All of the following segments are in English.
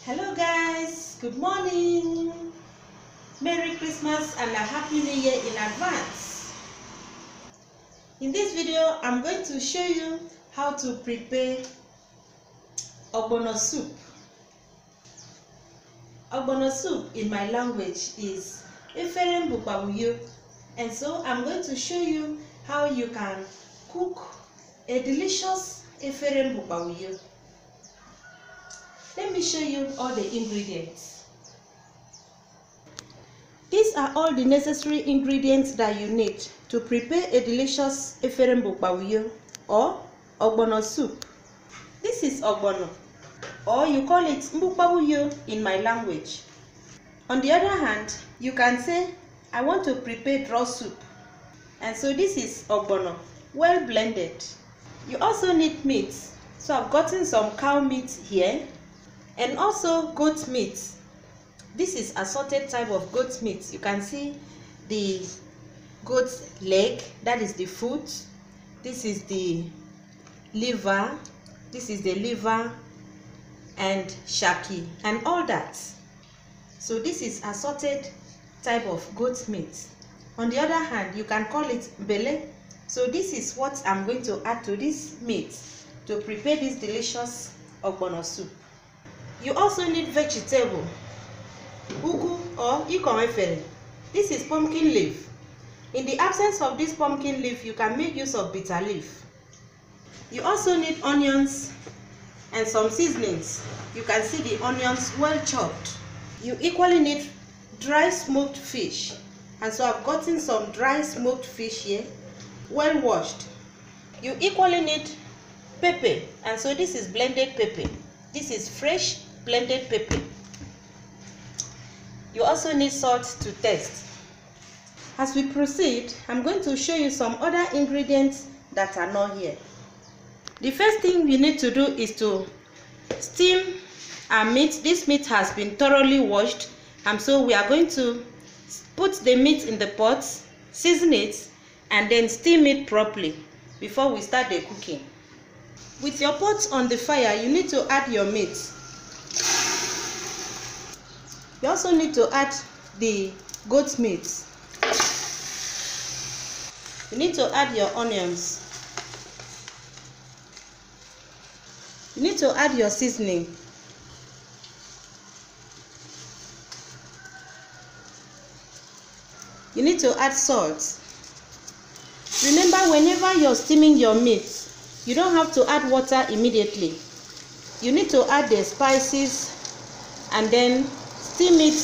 Hello guys, good morning. Merry Christmas and a Happy New Year in advance. In this video, I'm going to show you how to prepare Ogbono soup. Ogbono soup in my language is EFERE MBUKPAB, and so I'm going to show you how you can cook a delicious EFERE MBUKPAB. Let me show you all the ingredients. These are all the necessary ingredients that you need to prepare a delicious EFERE MBUKPAB or Ogbono soup. This is Ogbono, or you call it MBUKPAB in my language. On the other hand, you can say, I want to prepare draw soup. And so this is Ogbono, well blended. You also need meat. So I've gotten some cow meat here. And also goat meat. This is assorted type of goat meat. You can see the goat leg, that is the foot. This is the liver. This is the liver and shaki and all that. So this is assorted type of goat meat. On the other hand, you can call it bele. So this is what I'm going to add to this meat to prepare this delicious Ogbono soup. You also need vegetable, ugu or EFERE. This is pumpkin leaf. In the absence of this pumpkin leaf, you can make use of bitter leaf. You also need onions and some seasonings. You can see the onions well chopped. You equally need dry smoked fish. And so I've gotten some dry smoked fish here, well washed. You equally need pepper. And so this is blended pepper. This is fresh blended pepper. You also need salt to taste. As we proceed, I'm going to show you some other ingredients that are not here. The first thing we need to do is to steam our meat. This meat has been thoroughly washed, and so we are going to put the meat in the pot, season it, and then steam it properly before we start the cooking. With your pot on the fire, you need to add your meat. You also need to add the goat meat. You need to add your onions. You need to add your seasoning. You need to add salt. Remember, whenever you're steaming your meat, you don't have to add water immediately. You need to add the spices and then steam it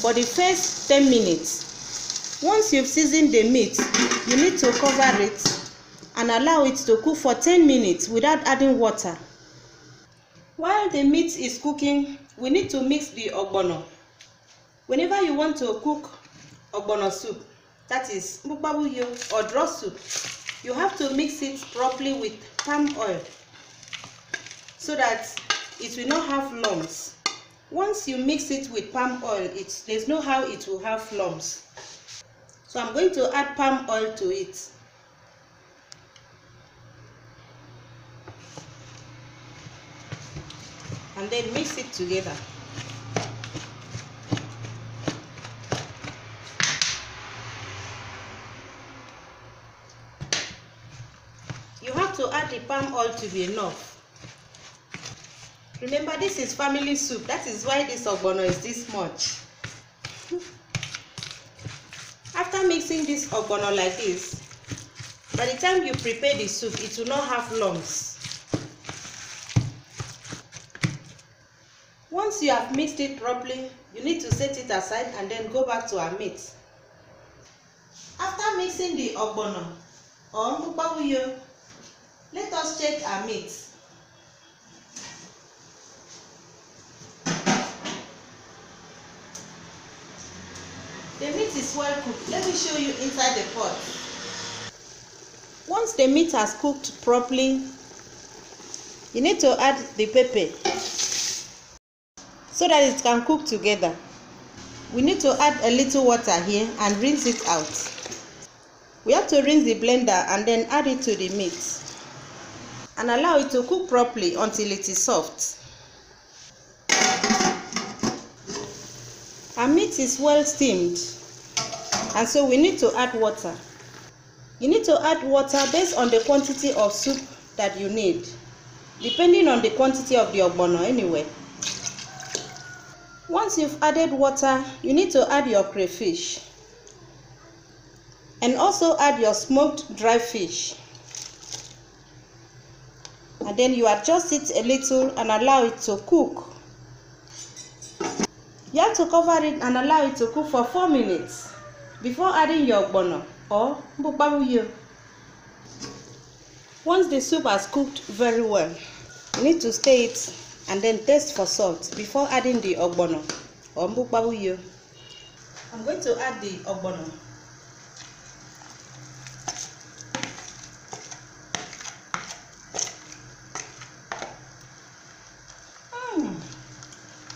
for the first 10 minutes. Once you've seasoned the meat, you need to cover it and allow it to cook for 10 minutes without adding water. While the meat is cooking, we need to mix the Ogbono. Whenever you want to cook Ogbono soup, that is MBUKPAB or draw soup, you have to mix it properly with palm oil so that it will not have lumps. Once you mix it with palm oil, there's no how it will have lumps. So I'm going to add palm oil to it. And then mix it together. You have to add the palm oil to be enough. Remember, this is family soup. That is why this Ogbono is this much. After mixing this Ogbono like this, by the time you prepare the soup, it will not have lumps. Once you have mixed it properly, you need to set it aside and then go back to our meat. After mixing the Ogbono or MBUKPAB, let us check our meat. The meat is well cooked. Let me show you inside the pot. Once the meat has cooked properly, you need to add the pepper so that it can cook together. We need to add a little water here and rinse it out. We have to rinse the blender and then add it to the meat and allow it to cook properly until it is soft. Our meat is well steamed, and so we need to add water. You need to add water based on the quantity of soup that you need, depending on the quantity of the ogbono anyway. Once you've added water, you need to add your crayfish and also add your smoked dry fish. And then you adjust it a little and allow it to cook. You have to cover it and allow it to cook for 4 minutes before adding your ogbono or MBUKPAB. Once the soup has cooked very well, you need to stir it and then taste for salt before adding the ogbono or MBUKPAB. I'm going to add the ogbono.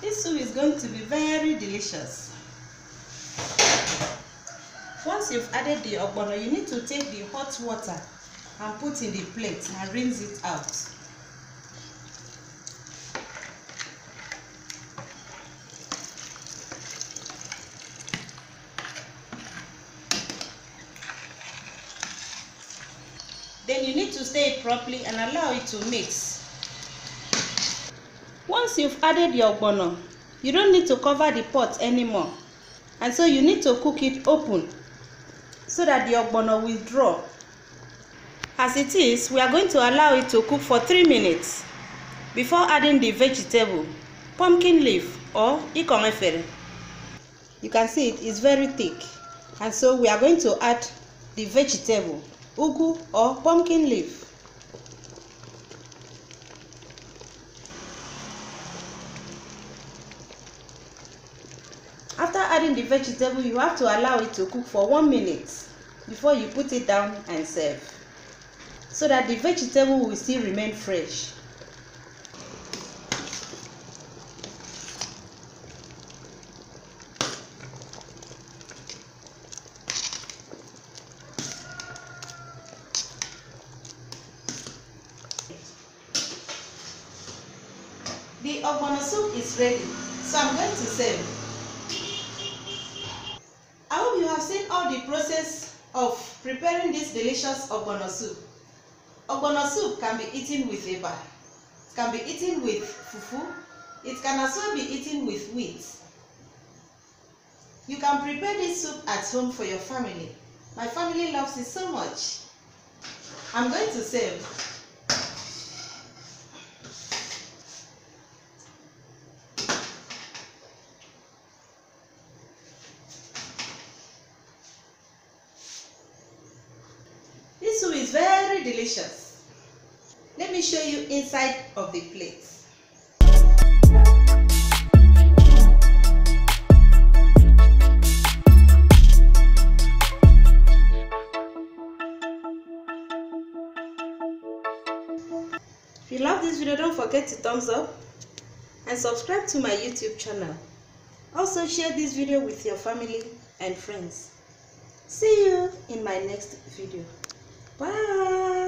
This soup is going to be very delicious. Once you've added the ogbono, you need to take the hot water and put in the plate and rinse it out. Then you need to stir it properly and allow it to mix. Once you've added your ogbono, you don't need to cover the pot anymore, and so you need to cook it open so that the ogbono will draw. As it is, we are going to allow it to cook for 3 minutes before adding the vegetable, pumpkin leaf or EFERE. You can see it is very thick, and so we are going to add the vegetable, ugu or pumpkin leaf. After adding the vegetable, you have to allow it to cook for 1 minute before you put it down and serve, so that the vegetable will still remain fresh. The ogbono soup is ready, so I'm going to serve. I hope you have seen all the process of preparing this delicious ogbono soup. Ogbono soup can be eaten with eba, it can be eaten with fufu, it can also be eaten with wheat. You can prepare this soup at home for your family. My family loves it so much. I'm going to serve. This soup is very delicious. Let me show you inside of the plate. If you love this video, don't forget to thumbs up and subscribe to my YouTube channel. Also share this video with your family and friends. See you in my next video. Bye.